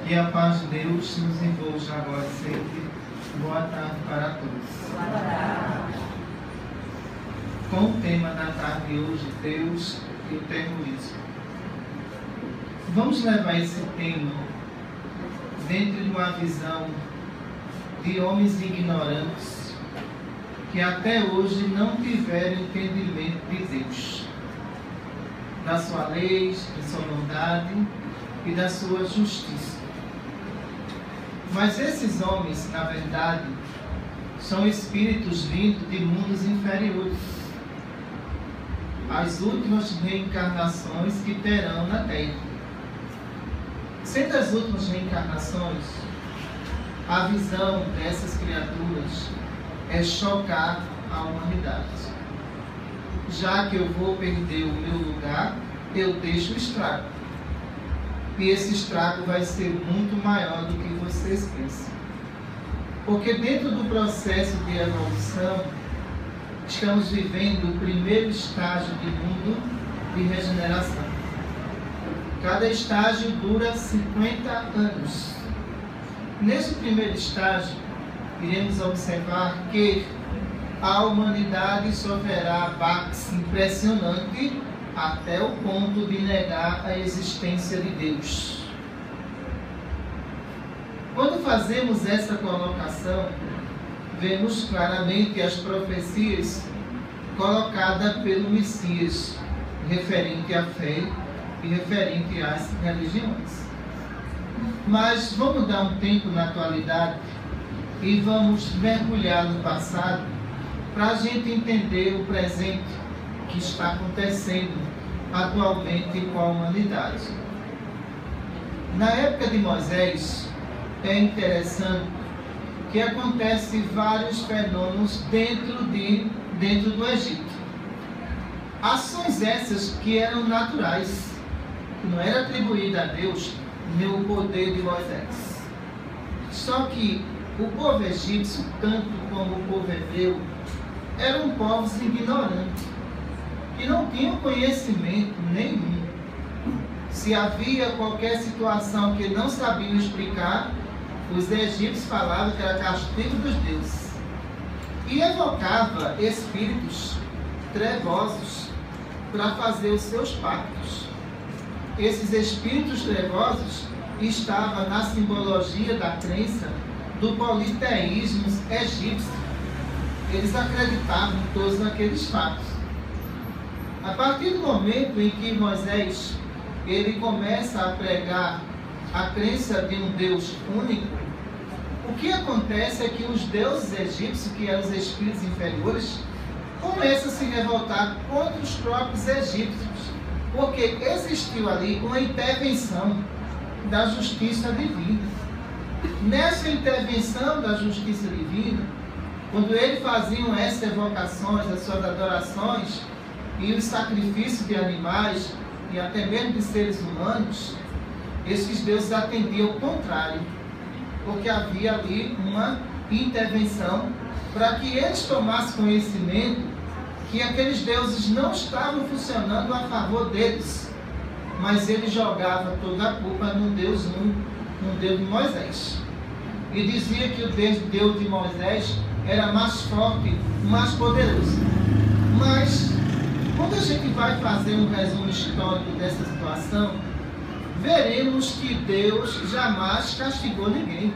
Que a paz de Deus nos envolva agora e sempre. Boa tarde para todos. Boa tarde. Com o tema da tarde hoje, Deus e o terrorismo. Vamos levar esse tema dentro de uma visão de homens ignorantes que até hoje não tiveram entendimento de Deus, da sua lei, de sua bondade e da sua justiça. Mas esses homens, na verdade, são espíritos vindos de mundos inferiores, as últimas reencarnações que terão na Terra. Sendo as últimas reencarnações, a visão dessas criaturas é chocar a humanidade. Já que eu vou perder o meu lugar, eu deixo o estrago. E esse estrago vai ser muito maior do que vocês pensam. Porque dentro do processo de evolução, estamos vivendo o primeiro estágio de mundo de regeneração. Cada estágio dura 50 anos. Nesse primeiro estágio, iremos observar que a humanidade sofrerá baques impressionantes até o ponto de negar a existência de Deus. Quando fazemos essa colocação, vemos claramente as profecias colocadas pelo Messias, referente à fé e referente às religiões. Mas vamos dar um tempo na atualidade e vamos mergulhar no passado para a gente entender o presente que está acontecendo atualmente com a humanidade. Na época de Moisés, é interessante que acontecem vários fenômenos dentro do Egito. Ações essas que eram naturais, que não era atribuída a Deus nem o poder de Moisés. Só que o povo egípcio, tanto como o povo hebreu, eram povos ignorantes, que não tinham conhecimento nenhum. Se havia qualquer situação que não sabiam explicar, os egípcios falavam que era castigo dos deuses. E evocava espíritos trevosos para fazer os seus pactos. Esses espíritos trevosos estavam na simbologia da crença do politeísmo egípcio. Eles acreditavam todos naqueles fatos. A partir do momento em que Moisés ele começa a pregar a crença de um Deus único, o que acontece é que os deuses egípcios, que eram os espíritos inferiores, começam a se revoltar contra os próprios egípcios, porque existiu ali uma intervenção da justiça divina. Nessa intervenção da justiça divina, quando eles faziam essas evocações, as suas adorações e os sacrifícios de animais e até mesmo de seres humanos, esses deuses atendiam ao contrário, porque havia ali uma intervenção para que eles tomassem conhecimento que aqueles deuses não estavam funcionando a favor deles, mas eles jogavam toda a culpa no Deus único, no Deus de Moisés. E dizia que o Deus de Moisés era mais forte, mais poderoso. Mas, quando a gente vai fazer um resumo histórico dessa situação, veremos que Deus jamais castigou ninguém.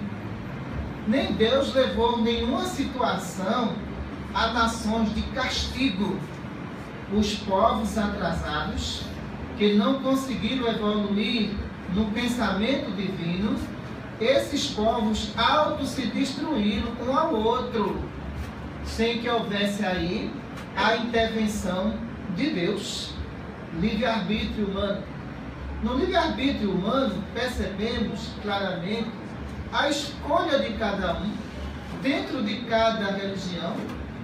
Nem Deus levou nenhuma situação a nações de castigo. Os povos atrasados, que não conseguiram evoluir no pensamento divino, esses povos se destruíram um ao outro, sem que houvesse aí a intervenção de Deus. Livre-arbítrio humano. No livre-arbítrio humano, percebemos claramente a escolha de cada um, dentro de cada religião,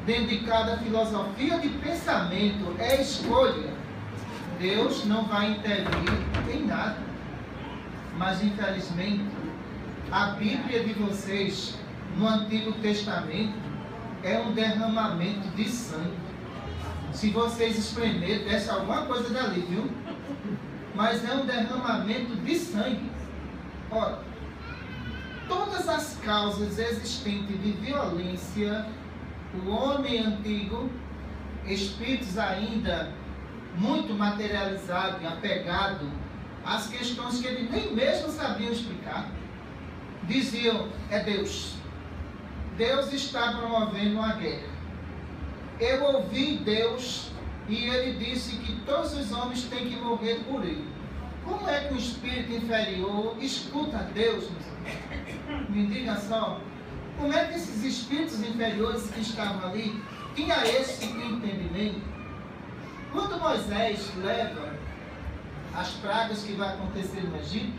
dentro de cada filosofia de pensamento, é escolha. Deus não vai intervir em nada. Mas, infelizmente, a Bíblia de vocês, no Antigo Testamento, é um derramamento de sangue. Se vocês espremerem, desce alguma coisa dali, viu? Mas é um derramamento de sangue. Ora, todas as causas existentes de violência, o homem antigo, espíritos ainda muito materializados e apegados às questões que ele nem mesmo sabiam explicar, diziam: é Deus. Deus está promovendo uma guerra. Eu ouvi Deus e ele disse que todos os homens têm que morrer por ele. Como é que um espírito inferior escuta Deus? Me diga só. Como é que esses espíritos inferiores que estavam ali tinham esse entendimento? Quando Moisés leva as pragas que vai acontecer no Egito,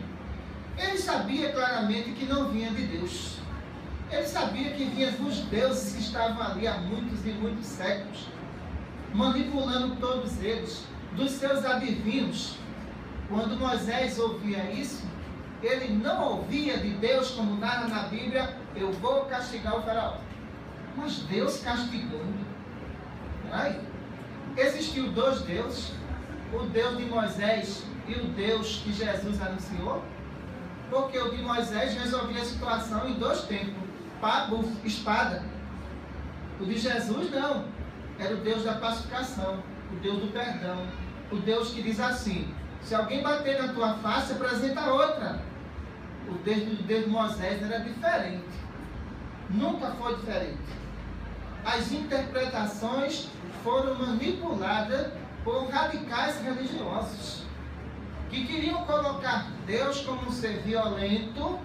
ele sabia claramente que não vinha de Deus. Ele sabia que vinha dos deuses que estavam ali há muitos e muitos séculos, manipulando todos eles, dos seus adivinhos. Quando Moisés ouvia isso, ele não ouvia de Deus, como narra na Bíblia: eu vou castigar o faraó. Mas Deus castigando. Peraí. Existiu dois deuses, o Deus de Moisés e o Deus que Jesus anunciou? Porque o de Moisés resolvia a situação em 2 tempos: pá, buf, espada. O de Jesus não. Era o Deus da pacificação, o Deus do perdão, o Deus que diz assim: se alguém bater na tua face, apresenta outra. O Deus de Moisés era diferente. Nunca foi diferente. As interpretações foram manipuladas por radicais religiosos que queriam colocar Deus como um ser violento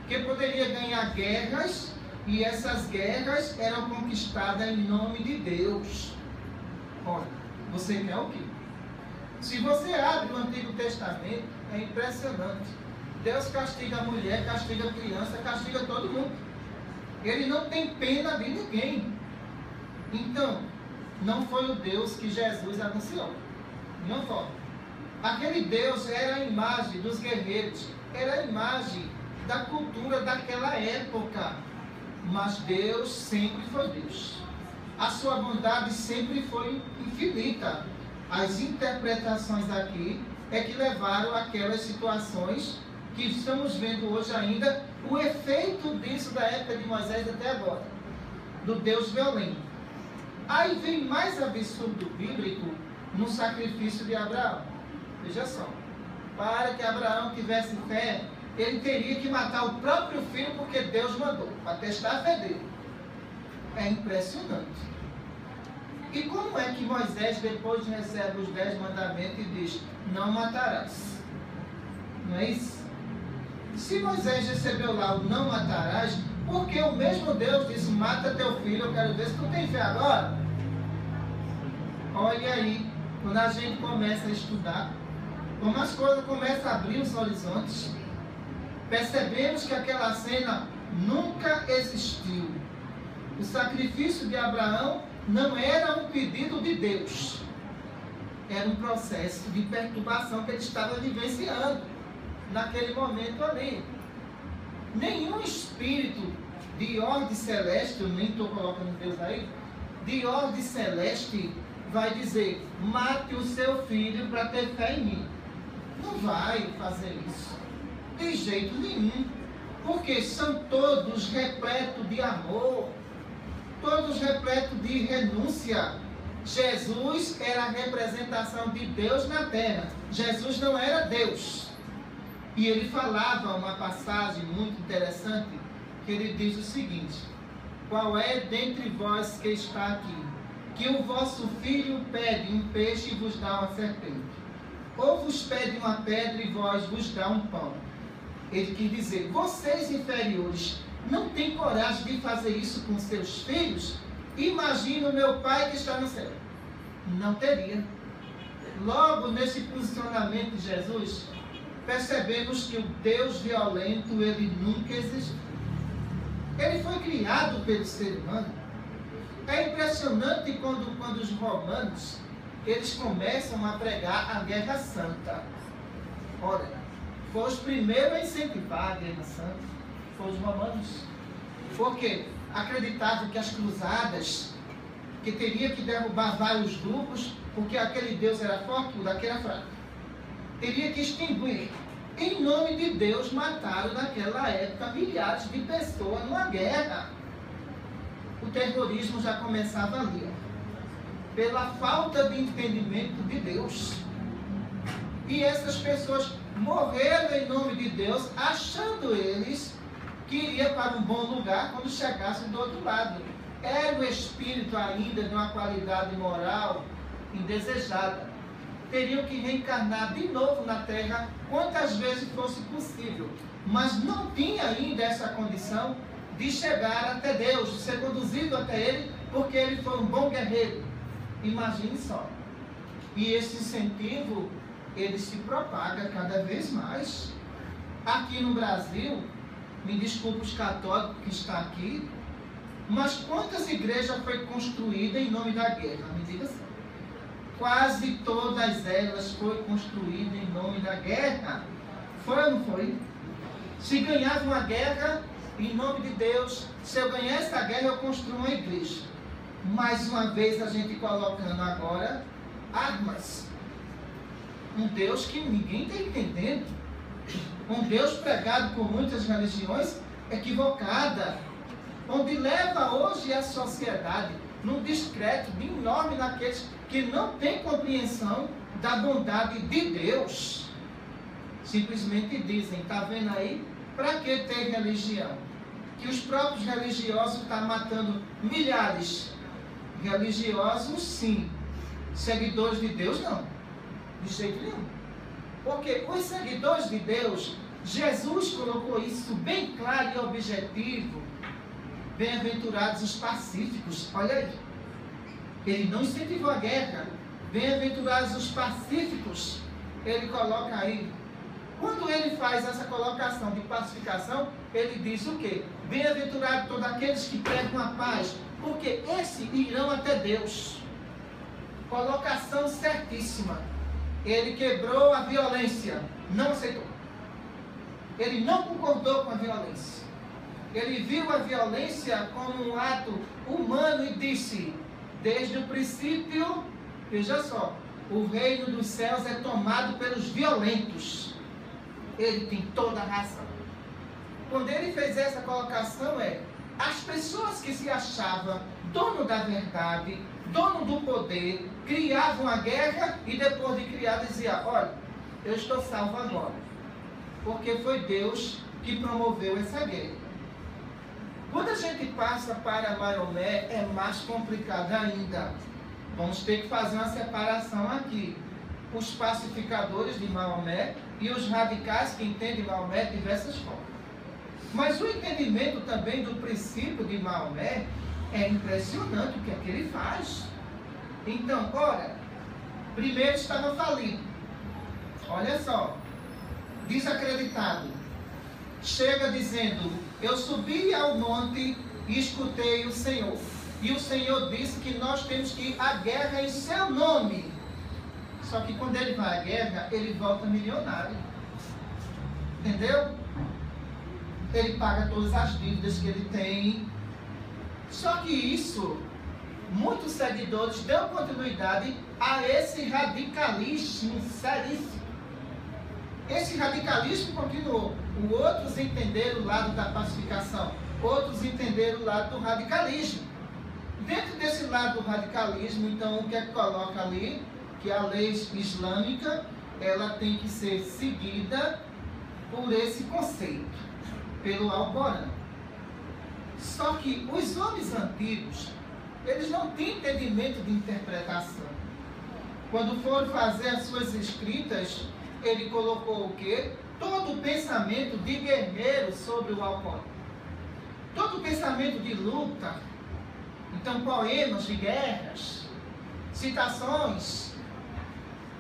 que poderia ganhar guerras, e essas guerras eram conquistadas em nome de Deus. Olha, você quer o quê? Se você abre o Antigo Testamento, é impressionante. Deus castiga a mulher, castiga a criança, castiga todo mundo. Ele não tem pena de ninguém. Então, não foi o Deus que Jesus anunciou. Não foi. Aquele Deus era a imagem dos guerreiros, era a imagem da cultura daquela época. Mas Deus sempre foi Deus. A sua bondade sempre foi infinita. As interpretações aqui é que levaram àquelas situações que estamos vendo hoje ainda, o efeito disso da época de Moisés até agora, do Deus violento. Aí vem mais absurdo bíblico no sacrifício de Abraão. Veja só, para que Abraão tivesse fé, ele teria que matar o próprio filho, porque Deus mandou, para testar a fé dele. É impressionante. E como é que Moisés depois recebe os 10 mandamentos e diz: não matarás? Não é isso? Se Moisés recebeu lá o não matarás, porque o mesmo Deus disse: mata teu filho, eu quero ver se tu tem fé agora. Olha aí, quando a gente começa a estudar, como as coisas começam a abrir os horizontes, percebemos que aquela cena nunca existiu. O sacrifício de Abraão não era um pedido de Deus, era um processo de perturbação que ele estava vivenciando naquele momento ali. Nenhum espírito de ordem celeste, eu nem estou colocando Deus aí, de ordem celeste vai dizer: mate o seu filho para ter fé em mim. Não vai fazer isso de jeito nenhum, porque são todos repletos de amor, todos repletos de renúncia. Jesus era a representação de Deus na terra. Jesus não era Deus. E ele falava uma passagem muito interessante, que ele diz o seguinte: qual é dentre vós que está aqui, que o vosso filho pede um peixe e vos dá uma serpente? Ou vos pede uma pedra e vós vos dá um pão? Ele quis dizer: vocês inferiores não têm coragem de fazer isso com seus filhos? Imagina o meu Pai que está no céu. Não teria. Logo, nesse posicionamento de Jesus, percebemos que o Deus violento, ele nunca existiu. Ele foi criado pelo ser humano. É impressionante quando os romanos, eles começam a pregar a guerra santa. Ora, foi os primeiros a incentivar a guerra santa, foram os romanos. Por quê? Acreditavam que as cruzadas, que teria que derrubar vários grupos, porque aquele Deus era forte, o daquele era fraco. Teria que extinguir Em nome de Deus, mataram naquela época milhares de pessoas numa guerra. O terrorismo já começava ali, pela falta de entendimento de Deus. E essas pessoas morreram em nome de Deus, achando eles que iria para um bom lugar quando chegassem do outro lado. Era o espírito ainda de uma qualidade moral indesejada. Teriam que reencarnar de novo na Terra quantas vezes fosse possível. Mas não tinha ainda essa condição de chegar até Deus, de ser conduzido até Ele, porque ele foi um bom guerreiro. Imagine só. E esse incentivo, ele se propaga cada vez mais. Aqui no Brasil, me desculpe os católicos que estão aqui, mas quantas igrejas foi construída em nome da guerra? Me diga assim. Quase todas elas foram construídas em nome da guerra. Foi ou não foi? Se ganhava uma guerra, em nome de Deus, se eu ganhar essa guerra, eu construo uma igreja. Mais uma vez a gente colocando agora armas. Um Deus que ninguém está entendendo. Um Deus pregado por muitas religiões equivocada. Onde leva hoje a sociedade num descrédito enorme naqueles que não têm compreensão da bondade de Deus. Simplesmente dizem, está vendo aí? Para que ter religião? Que os próprios religiosos estão matando milhares. Religiosos, sim. Seguidores de Deus, não. De jeito nenhum. Porque os seguidores de Deus, Jesus colocou isso bem claro e objetivo. Bem-aventurados os pacíficos. Olha aí. Ele não incentivou a guerra. Bem-aventurados os pacíficos. Ele coloca aí. Quando ele faz essa colocação de pacificação, ele diz o quê? Bem-aventurados todos aqueles que pregam a paz, porque esses irão até Deus. Colocação certíssima. Ele quebrou a violência, não aceitou. Ele não concordou com a violência. Ele viu a violência como um ato humano e disse, desde o princípio, veja só, o reino dos céus é tomado pelos violentos. Ele tem toda a razão. Quando ele fez essa colocação as pessoas que se achavam dono da verdade, dono do poder, criavam a guerra e depois de criar diziam, olha, eu estou salvo agora. Porque foi Deus que promoveu essa guerra. Quando a gente passa para Maomé, é mais complicado ainda. Vamos ter que fazer uma separação aqui. Os pacificadores de Maomé e os radicais que entendem Maomé de diversas formas. Mas o entendimento também do princípio de Maomé é impressionante o que é que ele faz. Então, ora, primeiro estava falido. Olha só, desacreditado. Chega dizendo, eu subi ao monte e escutei o Senhor. E o Senhor disse que nós temos que ir à guerra em seu nome. Só que quando ele vai à guerra, ele volta milionário. Entendeu? Ele paga todas as dívidas que ele tem. Só que isso, muitos seguidores dão continuidade a esse radicalismo seríssimo. Esse radicalismo continuou. Outros entenderam o lado da pacificação. Outros entenderam o lado do radicalismo. Dentro desse lado do radicalismo, então, o que é que coloca ali? Que a lei islâmica, ela tem que ser seguida por esse conceito, pelo Alcorão. Só que os homens antigos, eles não têm entendimento de interpretação. Quando foram fazer as suas escritas, ele colocou o quê? Todo o pensamento de guerreiro sobre o Alcorão. Todo o pensamento de luta. Então, poemas de guerras, citações,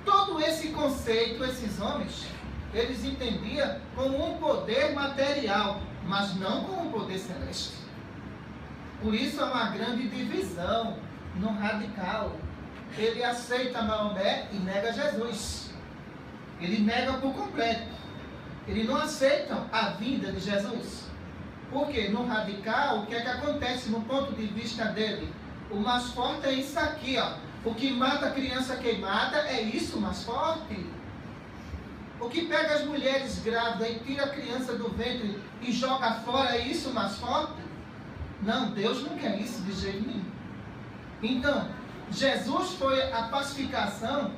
todo esse conceito, esses homens, eles entendiam como um poder material, mas não como um poder celeste. Por isso há uma grande divisão no radical. Ele aceita Maomé e nega Jesus. Ele nega por completo. Eles não aceitam a vinda de Jesus. Porque no radical, o que é que acontece no ponto de vista dele? O mais forte é isso aqui, ó. O que mata a criança queimada é isso mais forte. O que pega as mulheres grávidas e tira a criança do ventre e joga fora, é isso mais forte? Não, Deus não quer isso de jeito nenhum. Então, Jesus foi a pacificação,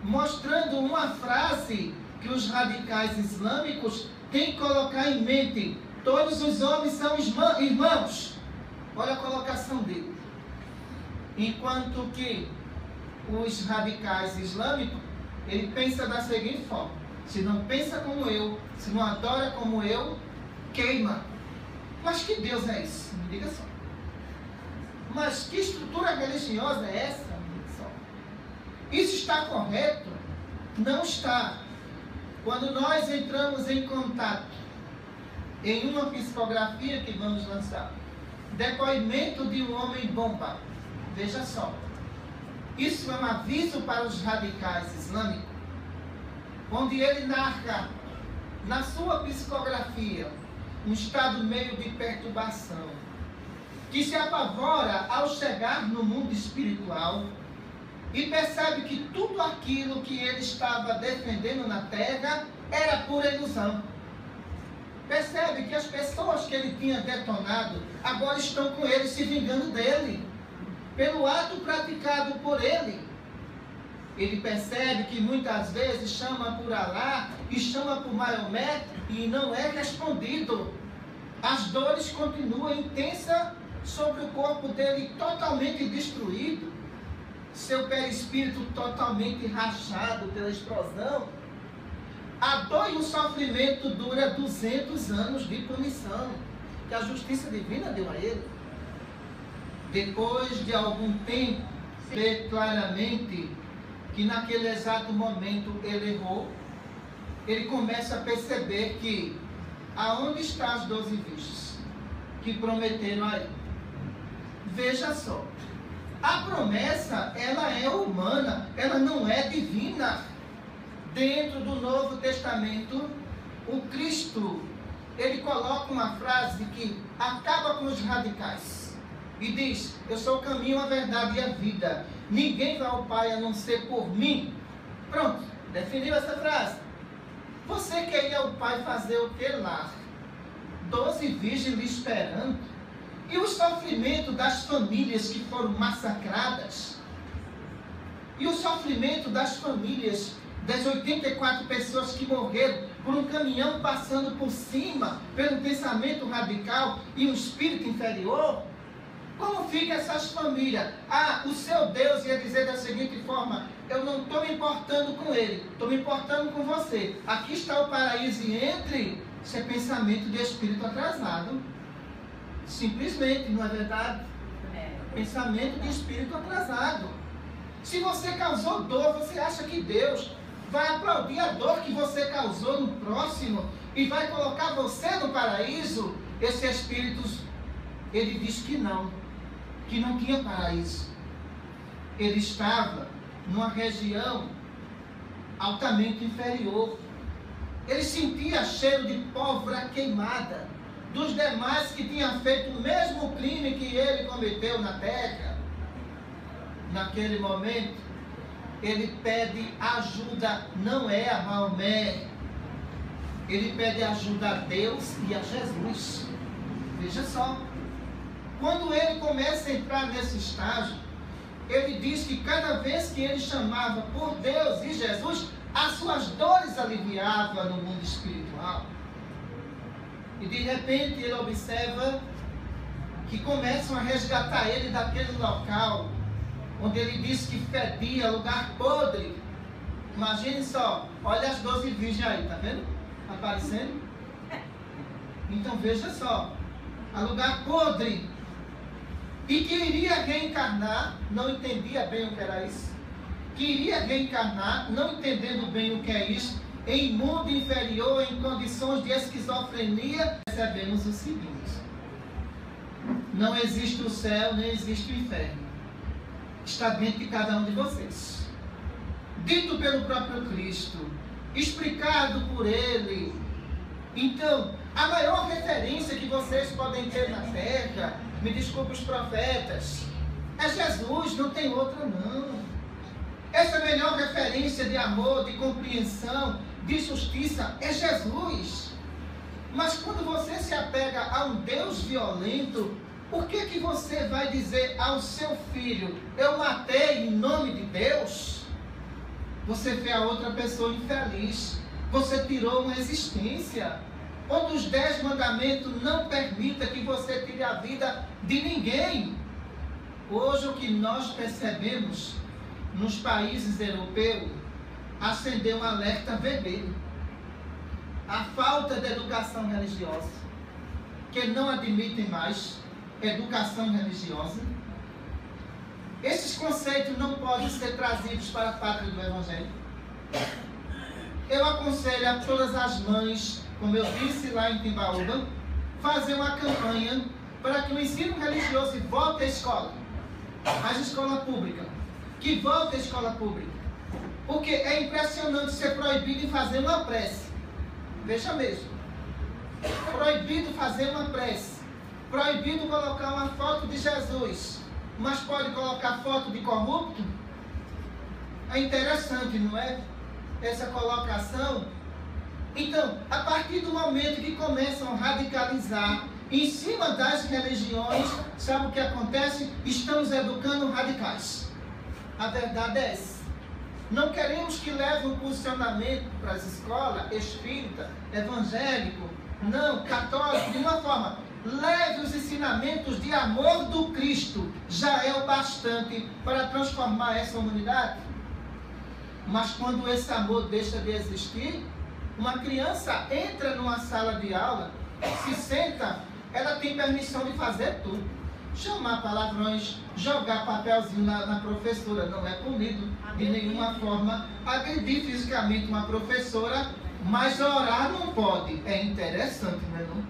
mostrando uma frase que os radicais islâmicos têm que colocar em mente: todos os homens são irmãos. Olha a colocação dele. Enquanto que os radicais islâmicos, ele pensa da seguinte forma: se não pensa como eu, se não adora como eu, queima. Mas que Deus é esse? Me diga só. Mas que estrutura religiosa é essa? Me diga só. Isso está correto? Não está. Quando nós entramos em contato em uma psicografia que vamos lançar, depoimento de um homem bomba, veja só, isso é um aviso para os radicais islâmicos, onde ele narra na sua psicografia um estado meio de perturbação, que se apavora ao chegar no mundo espiritual e percebe que tudo aquilo que ele estava defendendo na terra era pura ilusão. Percebe que as pessoas que ele tinha detonado agora estão com ele, se vingando dele, pelo ato praticado por ele. Ele percebe que muitas vezes chama por Alá e chama por Maomé e não é respondido. As dores continuam intensas sobre o corpo dele, totalmente destruído, seu perispírito totalmente rachado pela explosão. A dor e o sofrimento dura 200 anos de punição que a justiça divina deu a ele. Depois de algum tempo, vê claramente que naquele exato momento ele errou. Ele começa a perceber que aonde estão as 12 virgens que prometeram a ele? Veja só, a promessa, ela é humana, ela não é divina. Dentro do Novo Testamento, o Cristo, ele coloca uma frase que acaba com os radicais e diz: eu sou o caminho, a verdade e a vida, ninguém vai ao Pai a não ser por mim. Pronto, definiu essa frase. Você quer ir ao Pai fazer o que lá? 12 virgens lhe esperando. E o sofrimento das famílias que foram massacradas? E o sofrimento das famílias das 84 pessoas que morreram por um caminhão passando por cima, pelo pensamento radical e um espírito inferior? Como fica essas famílias? Ah, o seu Deus ia dizer da seguinte forma: eu não estou me importando com ele, estou me importando com você. Aqui está o paraíso e entre. Isso é pensamento de espírito atrasado. Simplesmente, não é verdade? Pensamento de espírito atrasado. Se você causou dor, você acha que Deus vai aplaudir a dor que você causou no próximo e vai colocar você no paraíso? Esse espírito, ele diz que não tinha paraíso. Ele estava numa região altamente inferior. Ele sentia cheiro de pólvora queimada dos demais que tinham feito o mesmo crime que ele cometeu na terra. Naquele momento, ele pede ajuda, não é a Maomé, ele pede ajuda a Deus e a Jesus. Veja só, quando ele começa a entrar nesse estágio, ele diz que cada vez que ele chamava por Deus e Jesus, as suas dores aliviavam no mundo espiritual. E de repente ele observa que começam a resgatar ele daquele local onde ele disse que fedia, lugar podre. Imagine só, olha as 12 virgens aí, tá vendo? Aparecendo. Então veja só, a lugar podre. E que iria reencarnar, não entendia bem o que era isso. Que iria reencarnar, não entendendo bem o que é isso, em mundo inferior, em condições de esquizofrenia. Percebemos o seguinte: não existe o céu, nem existe o inferno. Está dentro de cada um de vocês. Dito pelo próprio Cristo, explicado por Ele. Então, a maior referência que vocês podem ter na terra, me desculpe os profetas, é Jesus, não tem outra não. Essa é a melhor referência de amor, de compreensão, de justiça é Jesus. Mas quando você se apega a um Deus violento, por que você vai dizer ao seu filho, eu matei em nome de Deus? Você vê a outra pessoa infeliz. Você tirou uma existência. Um dos 10 mandamentos não permita que você tire a vida de ninguém. Hoje o que nós percebemos nos países europeus, acendeu um alerta vermelho. A falta de educação religiosa, que não admitem mais educação religiosa. Esses conceitos não podem ser trazidos para a pátria do Evangelho. Eu aconselho a todas as mães, como eu disse lá em Timbaúba, fazer uma campanha para que o ensino religioso volte à escola, às escolas públicas, que volte à escola pública. Porque é impressionante ser proibido de fazer uma prece. Veja mesmo. Proibido fazer uma prece. Proibido colocar uma foto de Jesus. Mas pode colocar foto de corrupto? É interessante, não é? Essa colocação. Então, a partir do momento que começam a radicalizar em cima das religiões, sabe o que acontece? Estamos educando radicais. A verdade é essa. Não queremos que leve um posicionamento para as escolas espírita, evangélico, não, católico, de uma forma. Leve os ensinamentos de amor do Cristo. Já é o bastante para transformar essa humanidade. Mas quando esse amor deixa de existir, uma criança entra numa sala de aula, se senta, ela tem permissão de fazer tudo. Chamar palavrões, jogar papelzinho na professora, não é punido de nenhuma forma. Agredir fisicamente uma professora, mas orar não pode. É interessante, não é não?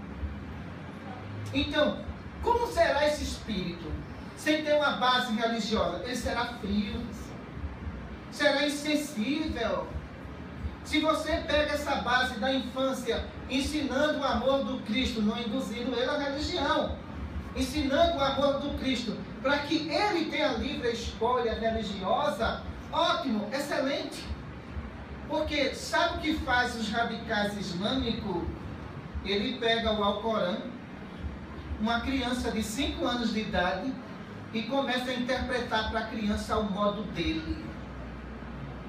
Então, como será esse espírito? Sem ter uma base religiosa, ele será frio, será insensível. Se você pega essa base da infância, ensinando o amor do Cristo, não induzindo ele à religião, ensinando o amor do Cristo, para que ele tenha livre escolha religiosa, ótimo, excelente. Porque sabe o que faz os radicais islâmicos? Ele pega o Alcorão, uma criança de 5 anos de idade, e começa a interpretar para a criança ao modo dele.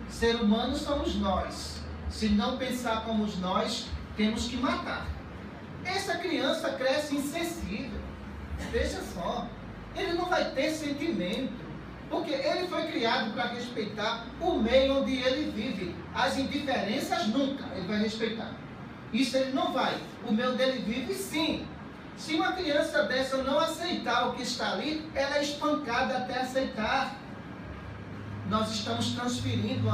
Ser humano somos nós. Se não pensar como nós, temos que matar. Essa criança cresce insensível. Veja só, ele não vai ter sentimento, porque ele foi criado para respeitar o meio onde ele vive. As indiferenças nunca ele vai respeitar. Isso ele não vai. O meio dele vive sim. Se uma criança dessa não aceitar o que está ali, ela é espancada até aceitar. Nós estamos transferindo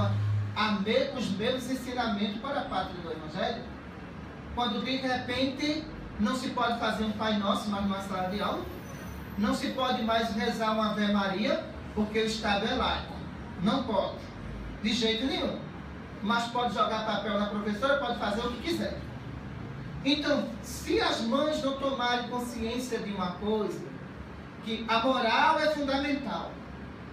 os mesmos ensinamentos para a pátria do Evangelho. Quando de repente não se pode fazer um Pai Nosso mais numa sala de aula, não se pode mais rezar uma Ave Maria, porque o Estado é laico. Não pode, de jeito nenhum. Mas pode jogar papel na professora, pode fazer o que quiser. Então, se as mães não tomarem consciência de uma coisa, que a moral é fundamental.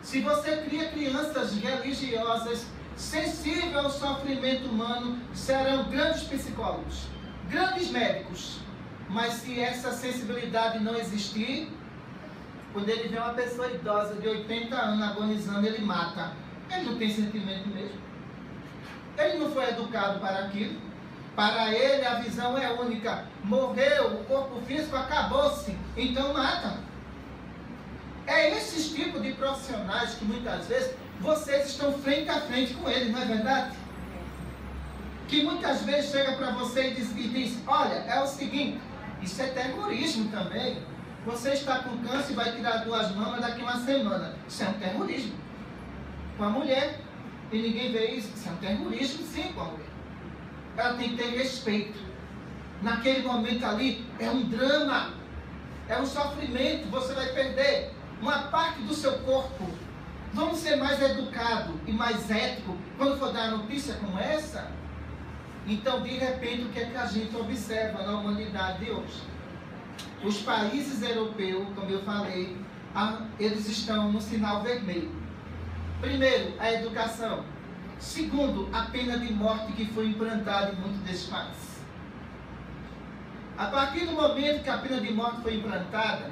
Se você cria crianças religiosas, sensíveis ao sofrimento humano, serão grandes psicólogos, grandes médicos. Mas se essa sensibilidade não existir, quando ele vê uma pessoa idosa de 80 anos agonizando, ele mata. Ele não tem sentimento mesmo. Ele não foi educado para aquilo. Para ele a visão é única. Morreu, o corpo físico acabou-se, então mata. É esses tipos de profissionais que muitas vezes vocês estão frente a frente com ele, não é verdade? Que muitas vezes chega para você e diz, olha, é o seguinte, isso é terrorismo também. Você está com câncer e vai tirar 2 mamas daqui a uma semana. Isso é um terrorismo. Com a mulher, e ninguém vê isso. Isso é um terrorismo sim com a mulher. Ela tem que ter respeito. Naquele momento ali, é um drama, é um sofrimento, você vai perder uma parte do seu corpo. Vamos ser mais educados e mais éticos quando for dar notícia como essa? Então, de repente, o que é que a gente observa na humanidade de hoje? Os países europeus, como eu falei, eles estão no sinal vermelho. Primeiro, a educação. Segundo, a pena de morte que foi implantada em muitos desses países. A partir do momento que a pena de morte foi implantada,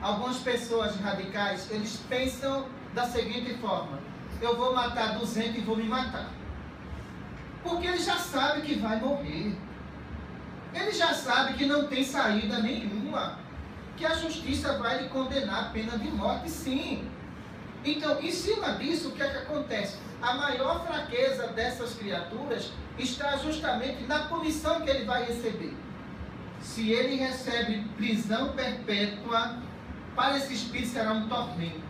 algumas pessoas radicais, eles pensam da seguinte forma: eu vou matar 200 e vou me matar. Porque ele já sabe que vai morrer. Ele já sabe que não tem saída nenhuma, que a justiça vai lhe condenar a pena de morte, sim. Então, em cima disso, o que é que acontece? A maior fraqueza dessas criaturas está justamente na punição que ele vai receber. Se ele recebe prisão perpétua, para esse espírito será um tormento.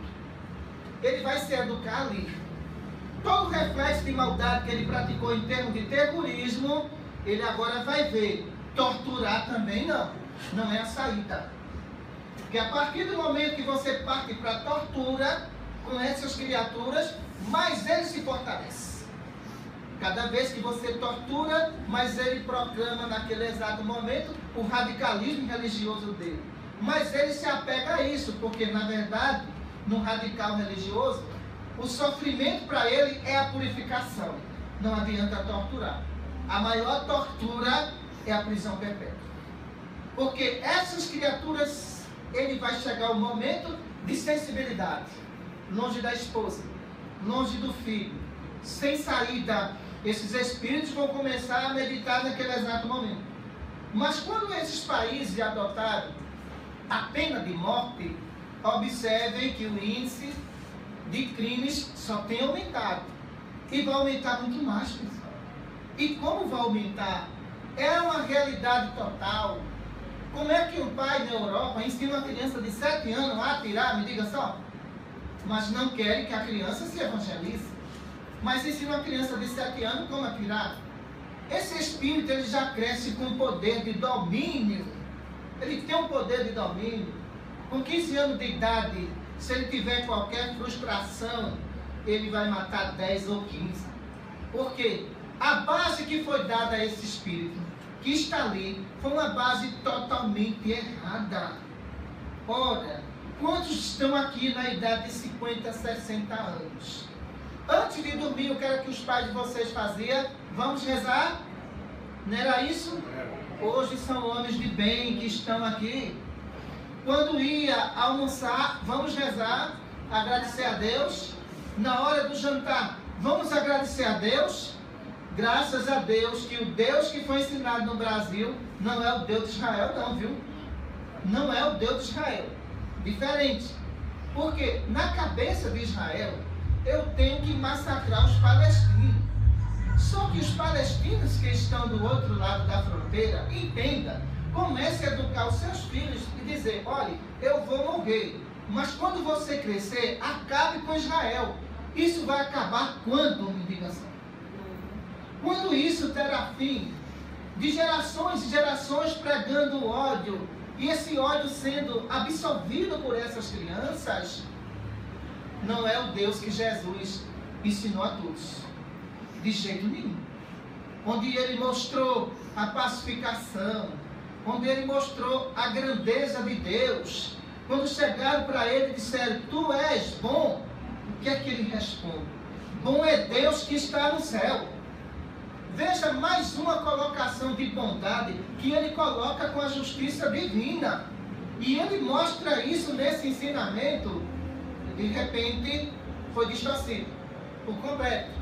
Ele vai se educar ali. Todo o reflexo de maldade que ele praticou em termos de terrorismo, ele agora vai ver. Torturar também não é a saída. Porque a partir do momento que você parte para a tortura com essas criaturas, mais ele se fortalece. Cada vez que você tortura, mais ele proclama naquele exato momento o radicalismo religioso dele. Mas ele se apega a isso, porque na verdade, no radical religioso, o sofrimento para ele é a purificação. Não adianta torturar. A maior tortura é a prisão perpétua. Porque essas criaturas, ele vai chegar o momento de sensibilidade, longe da esposa, longe do filho, sem saída. Esses espíritos vão começar a meditar naquele exato momento. Mas quando esses países adotaram a pena de morte, observem que o índice de crimes só tem aumentado. E vai aumentar muito mais, pessoal. E como vai aumentar? É uma realidade total. Como é que um pai na Europa ensina uma criança de 7 anos a atirar? Me diga só. Mas não querem que a criança se evangelize. Mas ensina uma criança de 7 anos como atirar. Esse espírito ele já cresce com poder de domínio. Ele tem um poder de domínio. Com 15 anos de idade, se ele tiver qualquer frustração, ele vai matar 10 ou 15. Por quê? A base que foi dada a esse espírito, que está ali, foi uma base totalmente errada. Ora, quantos estão aqui na idade de 50, 60 anos? Antes de dormir, o que era que os pais de vocês faziam? Vamos rezar? Não era isso? Hoje são homens de bem que estão aqui. Quando ia almoçar, vamos rezar, agradecer a Deus. Na hora do jantar, vamos agradecer a Deus. Graças a Deus que o Deus que foi ensinado no Brasil não é o Deus de Israel não, viu? Não é o Deus de Israel. Diferente. Porque na cabeça de Israel, eu tenho que massacrar os palestinos. Só que os palestinos que estão do outro lado da fronteira, entenda, comece a educar os seus filhos e dizer, olha, eu vou morrer, mas quando você crescer, acabe com Israel. Isso vai acabar quando, me diga assim? Quando isso terá fim? De gerações e gerações pregando ódio, e esse ódio sendo absorvido por essas crianças, não é o Deus que Jesus ensinou a todos. De jeito nenhum. Onde ele mostrou a pacificação, onde ele mostrou a grandeza de Deus. Quando chegaram para ele e disseram, tu és bom, o que é que ele responde? Bom é Deus que está no céu. Veja mais uma colocação de bondade que ele coloca com a justiça divina. E ele mostra isso nesse ensinamento. De repente, foi distorcido por completo.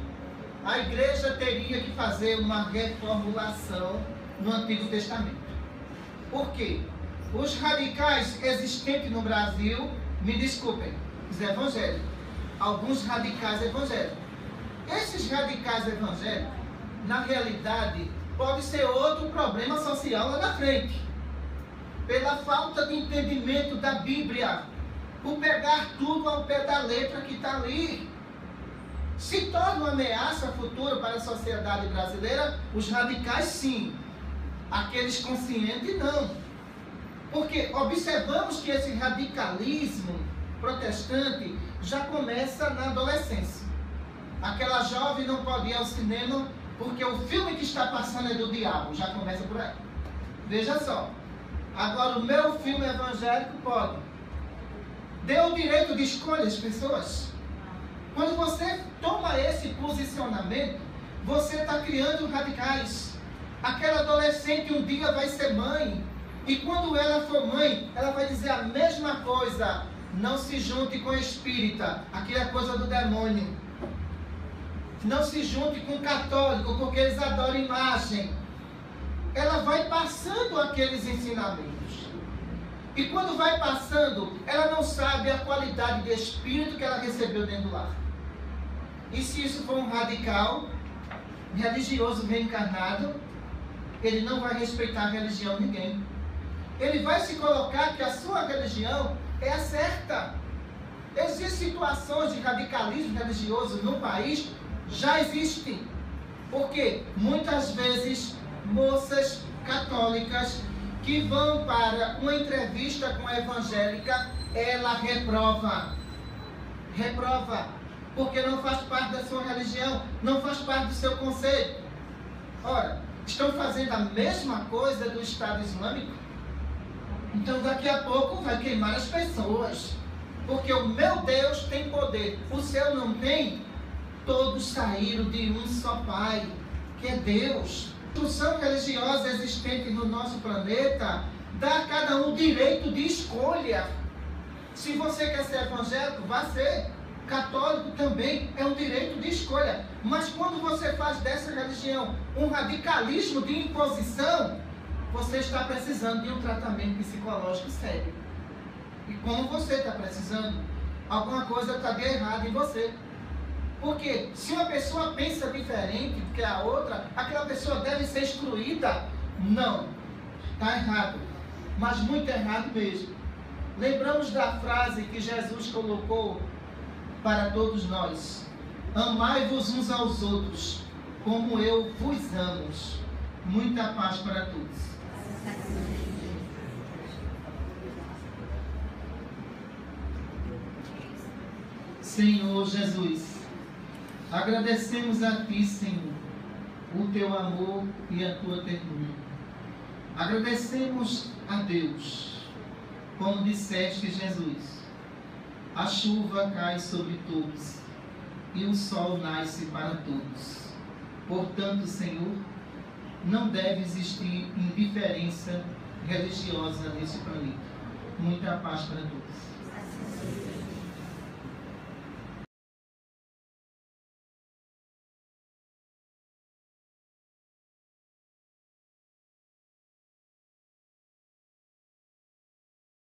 A igreja teria que fazer uma reformulação no Antigo Testamento. Por quê? Os radicais existentes no Brasil, me desculpem, os evangélicos, alguns radicais evangélicos. Esses radicais evangélicos, na realidade, pode ser outro problema social lá na frente. Pela falta de entendimento da Bíblia, por pegar tudo ao pé da letra que está ali. Se torna uma ameaça futura para a sociedade brasileira, os radicais sim, aqueles conscientes não. Porque observamos que esse radicalismo protestante já começa na adolescência. Aquela jovem não pode ir ao cinema porque o filme que está passando é do diabo, já começa por aí. Veja só, agora o meu filme evangélico pode. Deu o direito de escolha às pessoas. Quando você toma esse posicionamento, você está criando radicais. Aquela adolescente um dia vai ser mãe, e quando ela for mãe, ela vai dizer a mesma coisa: não se junte com espírita, aquilo é coisa do demônio. Não se junte com católico, porque eles adoram imagem. Ela vai passando aqueles ensinamentos. E quando vai passando, ela não sabe a qualidade de espírito que ela recebeu dentro do lar. E se isso for um radical, religioso reencarnado, ele não vai respeitar a religião de ninguém. Ele vai se colocar que a sua religião é a certa. Existem situações de radicalismo religioso no país, já existem. Porque muitas vezes moças católicas que vão para uma entrevista com a evangélica, ela reprova. Reprova. Porque não faz parte da sua religião, não faz parte do seu conceito. Ora, estão fazendo a mesma coisa do Estado Islâmico? Então daqui a pouco vai queimar as pessoas. Porque o meu Deus tem poder, o seu não tem. Todos saíram de um só Pai, que é Deus. A instituição religiosa existente no nosso planeta dá a cada um o direito de escolha. Se você quer ser evangélico, vá ser. Católico também é um direito de escolha. Mas quando você faz dessa religião um radicalismo de imposição, você está precisando de um tratamento psicológico sério. E como você está precisando, alguma coisa está de errado em você. Porque se uma pessoa pensa diferente do que a outra, aquela pessoa deve ser excluída. Não, está errado, mas muito errado mesmo. Lembramos da frase que Jesus colocou para todos nós: amai-vos uns aos outros, como eu vos amo. Muita paz para todos. Senhor Jesus, agradecemos a Ti, Senhor, o Teu amor e a Tua ternura. Agradecemos a Deus, como disseste, Jesus, a chuva cai sobre todos e o sol nasce para todos. Portanto, Senhor, não deve existir indiferença religiosa nesse planeta. Muita paz para todos.